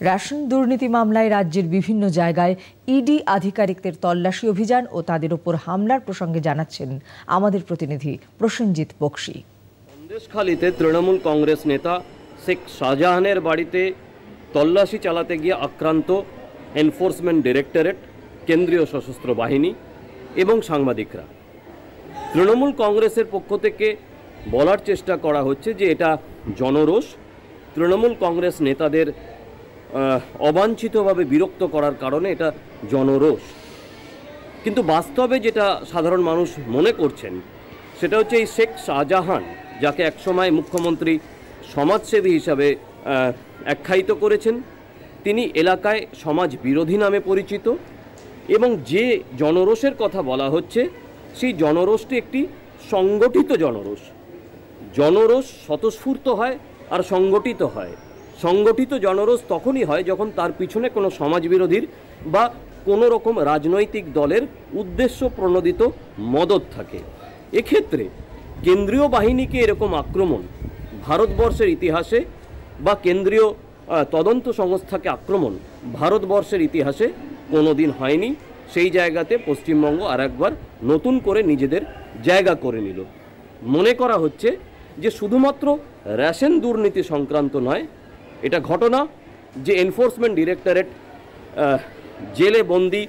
Ration দুর্নীতি মামলায় রাজ্যের বিভিন্ন জায়গায় ইডি আধিকারিকদের তল্লাশি অভিযান ও তাদের উপর হামলার প্রসঙ্গে জানাচ্ছেন আমাদের প্রতিনিধি প্রসেনজিৎ বক্সী। সন্দেশখালীতে তৃণমূল কংগ্রেস নেতা শেখ শাহজাহানের বাড়িতে তল্লাশি চালাতে গিয়ে আক্রান্ত এনফোর্সমেন্ট ডাইরেক্টরেট, কেন্দ্রীয় সশস্ত্র বাহিনী এবং সাংবাদিকরা। তৃণমূল কংগ্রেসের পক্ষ থেকে বলার চেষ্টা করা হচ্ছে যে এটা জনরোষ, তৃণমূল কংগ্রেস নেতাদের অবাঞ্ছিতভাবে বিরক্ত করার কারণে এটা জনরোষ। কিন্তু বাস্তবে যেটা সাধারণ মানুষ মনে করছেন সেটা হচ্ছে এই শেখ শাহজাহান, যাকে একসময় মুখ্যমন্ত্রী সমাজসেবী হিসাবে আখ্যায়িত করেছেন, তিনি এলাকায় সমাজ বিরোধী নামে পরিচিত এবং যে জনরোষের কথা বলা হচ্ছে সেই জনরোষটি একটি সংগঠিত জনরোষ। জনরোষ স্বতঃস্ফূর্ত হয় আর সংগঠিত হয়। সংগঠিত জনরোষ তখনই হয় যখন তার পিছনে কোনো সমাজবিরোধীর বা কোনো রকম রাজনৈতিক দলের উদ্দেশ্য প্রণোদিত মদত থাকে। এক্ষেত্রে কেন্দ্রীয় বাহিনীকে এরকম আক্রমণ ভারতবর্ষের ইতিহাসে বা কেন্দ্রীয় তদন্ত সংস্থাকে আক্রমণ ভারতবর্ষের ইতিহাসে কোনোদিন হয়নি। সেই জায়গাতে পশ্চিমবঙ্গ আর একবার নতুন করে নিজেদের জায়গা করে নিল। মনে করা হচ্ছে যে শুধুমাত্র রেশন দুর্নীতি সংক্রান্ত নয়, এটা ঘটনা যে এনফোর্সমেন্ট ডাইরেক্টরেট জেলে বন্দি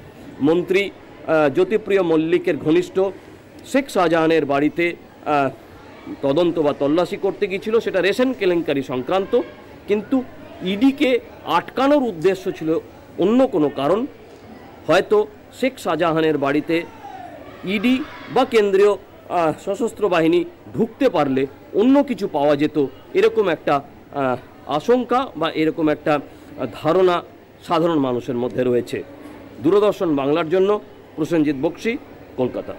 মন্ত্রী জ্যোতিপ্রিয় মল্লিকের ঘনিষ্ঠ শেখ শাহজাহানের বাড়িতে তদন্ত বা তল্লাশি করতে গিয়েছিল, সেটা রেশন কেলেঙ্কারি সংক্রান্ত। কিন্তু ইডিকে আটকানোর উদ্দেশ্য ছিল অন্য কোনো কারণ। হয়তো শেখ শাহজাহানের বাড়িতে ইডি বা কেন্দ্রীয় সশস্ত্র বাহিনী ঢুকতে পারলে অন্য কিছু পাওয়া যেত, এরকম একটা আশঙ্কা বা এরকম একটা ধারণা সাধারণ মানুষের মধ্যে রয়েছে। দূরদর্শন বাংলার জন্য প্রসেনজিৎ বক্সী, কলকাতা।